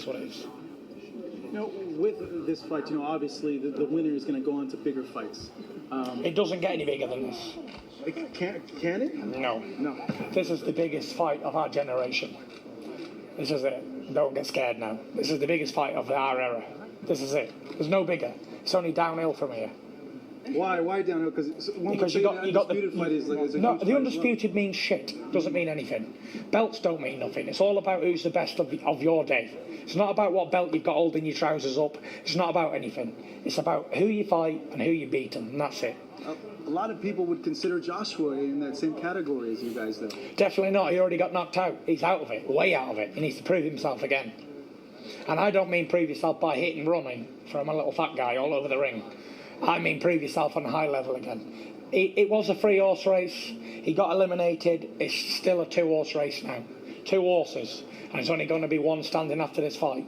is what it is. With this fight, obviously the winner is going to go on to bigger fights. It doesn't get any bigger than this. Can it? No. This is the biggest fight of our generation. This is it. Don't get scared now. This is the biggest fight of our era. This is it. There's no bigger. It's only downhill from here. Why downhill? Because you got undisputed fight is no. The undisputed means shit. Doesn't mean anything. Belts don't mean nothing. It's all about who's the best of your day. It's not about what belt you've got holding your trousers up. It's not about anything. It's about who you fight and who you beat, and that's it. A lot of people would consider Joshua in that same category as you guys, though. Definitely not. He already got knocked out. He's out of it. Way out of it. He needs to prove himself again. And I don't mean prove yourself by hitting, running from a little fat guy all over the ring. I mean prove yourself on a high level again. It was a 3-horse race. He got eliminated. It's still a 2-horse race now. 2 horses. And it's only going to be one standing after this fight.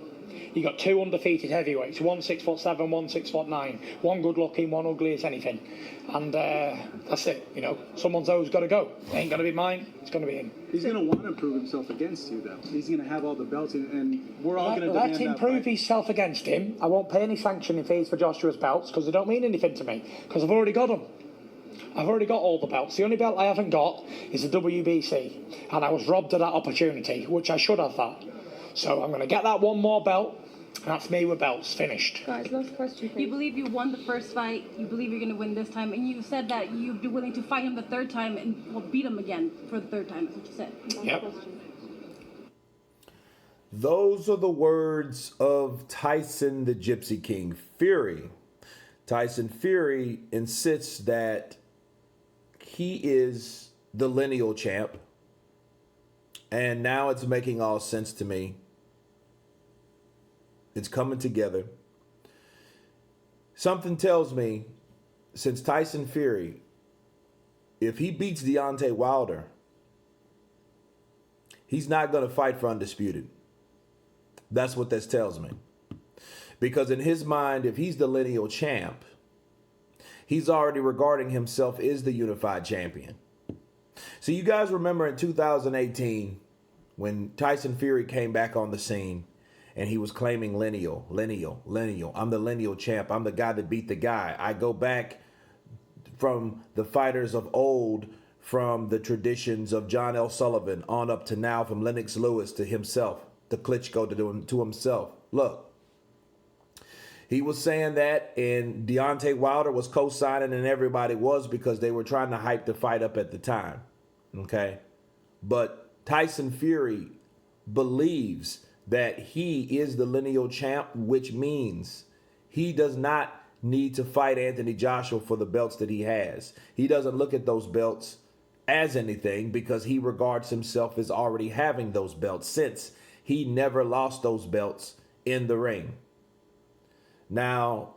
You got 2 undefeated heavyweights, one 6'7", one 6'9", one good looking, one ugly as anything, and that's it. Someone's always got to go. It ain't going to be mine. It's going to be him. He's going to want to prove himself against you, though. He's going to have all the belts, and we're all going to demand that. Let him prove himself against him. I won't pay any sanctioning fees for Joshua's belts because they don't mean anything to me because I've already got them. I've already got all the belts. The only belt I haven't got is the WBC, and I was robbed of that opportunity, which I should have that. So I'm going to get that one more belt, and that's me with belts. Finished. Guys, last question, please. You believe you won the first fight, you believe you're going to win this time, and you said that you'd be willing to fight him the third time and beat him again for the third time, is what you said. Yep. Those are the words of Tyson the Gypsy King Fury. Tyson Fury insists that he is the lineal champ. And now it's making all sense to me. It's coming together. Something tells me, since Tyson Fury, if he beats Deontay Wilder, he's not going to fight for undisputed. That's what this tells me. Because in his mind, if he's the lineal champ, he's already regarding himself as the unified champion. So you guys remember in 2018 when Tyson Fury came back on the scene and he was claiming lineal. I'm the lineal champ. I'm the guy that beat the guy. I go back from the fighters of old, from the traditions of John L. Sullivan on up to now, from Lennox Lewis to himself, to Klitschko to himself. Look. He was saying that, and Deontay Wilder was co-signing, and everybody was because they were trying to hype the fight up at the time. Okay? But Tyson Fury believes that he is the lineal champ, which means he does not need to fight Anthony Joshua for the belts that he has. He doesn't look at those belts as anything because he regards himself as already having those belts since he never lost those belts in the ring. Now,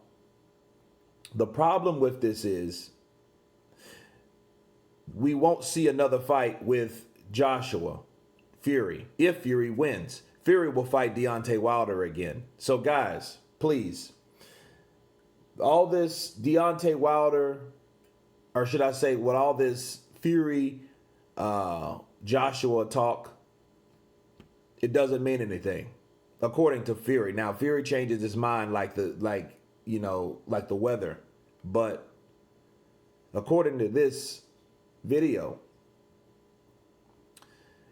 the problem with this is we won't see another fight with Joshua Fury. If Fury wins, Fury will fight Deontay Wilder again. So guys, please, all this Deontay Wilder, or should I say with all this Fury Joshua talk, it doesn't mean anything. According to Fury. Now, Fury changes his mind like the weather. But according to this video,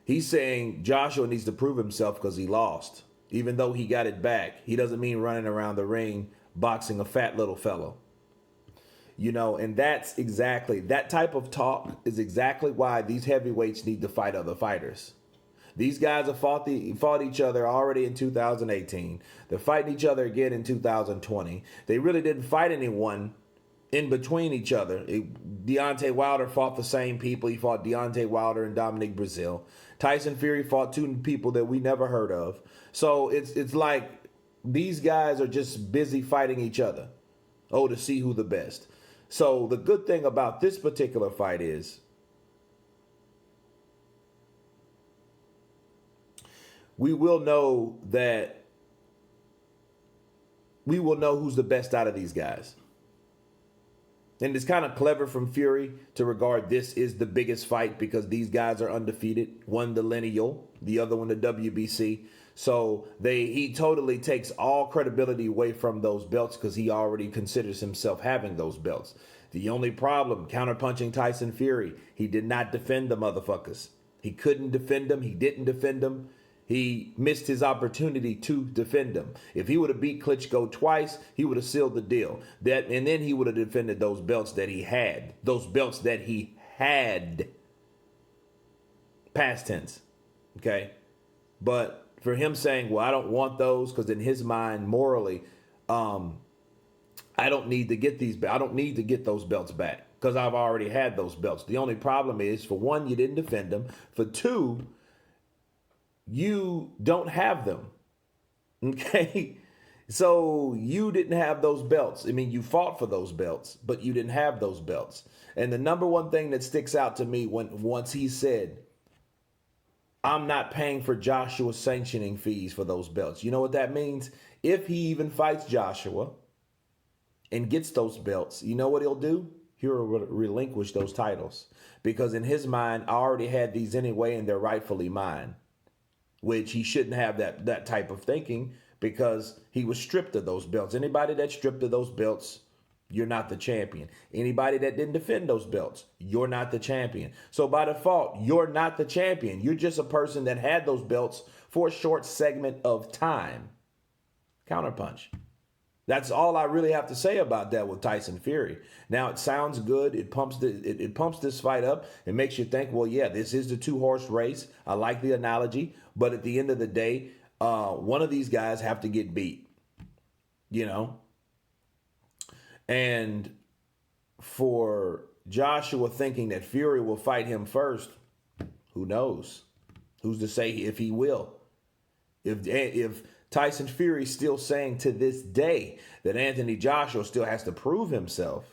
he's saying Joshua needs to prove himself because he lost. Even though he got it back, he doesn't mean running around the ring boxing a fat little fellow. And that's exactly, that type of talk is exactly why these heavyweights need to fight other fighters. These guys have fought each other already in 2018. They're fighting each other again in 2020. They really didn't fight anyone in between each other. Deontay Wilder fought the same people. He fought Deontay Wilder and Dominic Breazeale. Tyson Fury fought 2 people that we never heard of. So it's like these guys are just busy fighting each other. To see who the best. So the good thing about this particular fight is we will know who's the best out of these guys. And it's kind of clever from Fury to regard this is the biggest fight because these guys are undefeated. One the lineal, the other one the WBC. So he totally takes all credibility away from those belts because he already considers himself having those belts. The only problem, counterpunching Tyson Fury, he did not defend the motherfuckers. He couldn't defend them. He didn't defend them. He missed his opportunity to defend them. If he would have beat Klitschko twice, he would have sealed the deal. And then he would have defended those belts that he had. Those belts that he had. Past tense. Okay? But for him saying, well, I don't want those, because in his mind, morally, I don't need to get I don't need to get those belts back because I've already had those belts. The only problem is, for one, you didn't defend them. For two, you don't have them. Okay? So you didn't have those belts. I mean, you fought for those belts, but you didn't have those belts. And the number one thing that sticks out to me once he said, I'm not paying for Joshua's sanctioning fees for those belts. You know what that means? If he even fights Joshua and gets those belts, you know what he'll do? He'll relinquish those titles. Because in his mind, I already had these anyway and they're rightfully mine. Which he shouldn't have that type of thinking because he was stripped of those belts. Anybody that's stripped of those belts, you're not the champion. Anybody that didn't defend those belts, you're not the champion. So by default, you're not the champion. You're just a person that had those belts for a short segment of time. Counterpunch. That's all I really have to say about that with Tyson Fury. Now, it sounds good. It pumps this fight up. It makes you think, well, yeah, this is the two-horse race. I like the analogy. But at the end of the day, one of these guys have to get beat. You know? And for Joshua thinking that Fury will fight him first, who knows? Who's to say if he will? If Tyson Fury still saying to this day that Anthony Joshua still has to prove himself,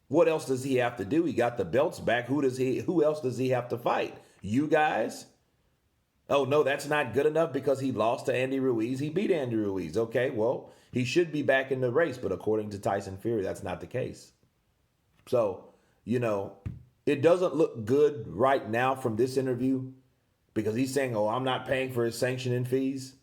what else does he have to do? He got the belts back. Who else does he have to fight? You guys? Oh, no, that's not good enough because he lost to Andy Ruiz. He beat Andy Ruiz. Okay, well, he should be back in the race. But according to Tyson Fury, that's not the case. So, you know, it doesn't look good right now from this interview because he's saying, oh, I'm not paying for his sanctioning fees.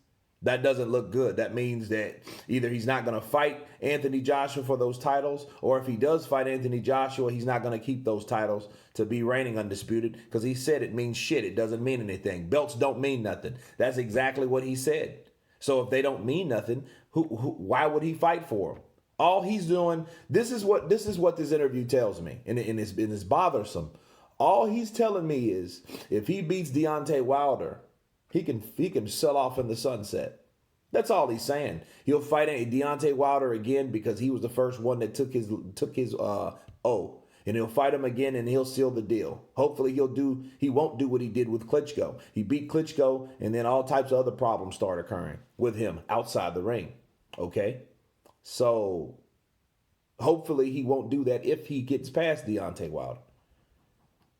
That doesn't look good. That means that either he's not going to fight Anthony Joshua for those titles, or if he does fight Anthony Joshua, he's not going to keep those titles to be reigning undisputed because he said it means shit. It doesn't mean anything. Belts don't mean nothing. That's exactly what he said. So if they don't mean nothing, why would he fight for them? All he's doing, this is what this interview tells me, and it's bothersome. All he's telling me is if he beats Deontay Wilder, he can sell off in the sunset. That's all he's saying. He'll fight Deontay Wilder again because he was the first one that took his O. And he'll fight him again and he'll seal the deal. Hopefully he won't do what he did with Klitschko. He beat Klitschko and then all types of other problems start occurring with him outside the ring. Okay? So hopefully he won't do that if he gets past Deontay Wilder.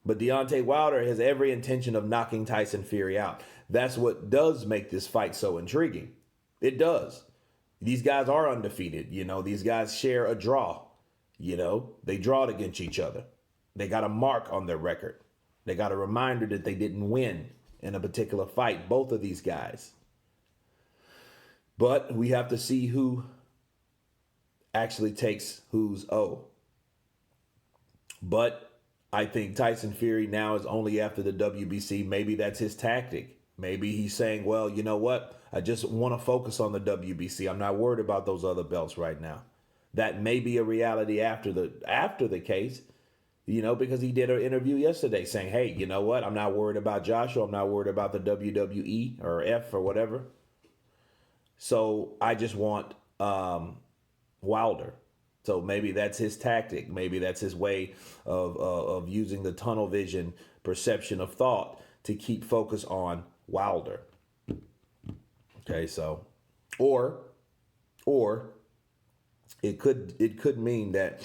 But Deontay Wilder has every intention of knocking Tyson Fury out. That's what does make this fight so intriguing. It does. These guys are undefeated. You know, these guys share a draw. You know, they drawed against each other. They got a mark on their record. They got a reminder that they didn't win in a particular fight, both of these guys. But we have to see who actually takes whose O. But I think Tyson Fury now is only after the WBC. Maybe that's his tactic. Maybe he's saying, well, you know what? I just want to focus on the WBC. I'm not worried about those other belts right now. That may be a reality after the case, you know, because he did an interview yesterday saying, hey, you know what? I'm not worried about Joshua. I'm not worried about the WWE or F or whatever. So I just want Wilder. So maybe that's his tactic. Maybe that's his way of using the tunnel vision perception of thought to keep focus on Wilder. Okay, so or it could mean that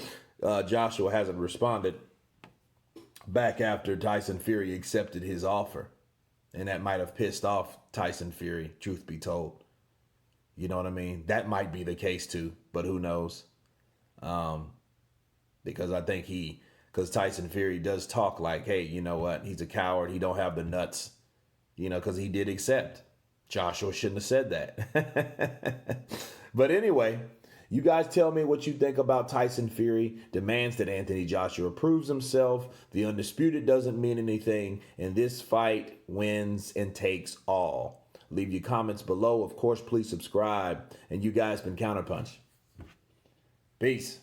Joshua hasn't responded back after Tyson Fury accepted his offer, and that might have pissed off Tyson Fury, truth be told. You know what I mean? That might be the case too, but who knows? because I think because Tyson Fury does talk like, hey, you know what? He's a coward. He don't have the nuts, because he did accept. Joshua shouldn't have said that. But anyway, you guys tell me what you think about Tyson Fury. Demands that Anthony Joshua proves himself. The undisputed doesn't mean anything. And this fight wins and takes all. Leave your comments below. Of course, please subscribe. And you guys been Counterpunch. Peace.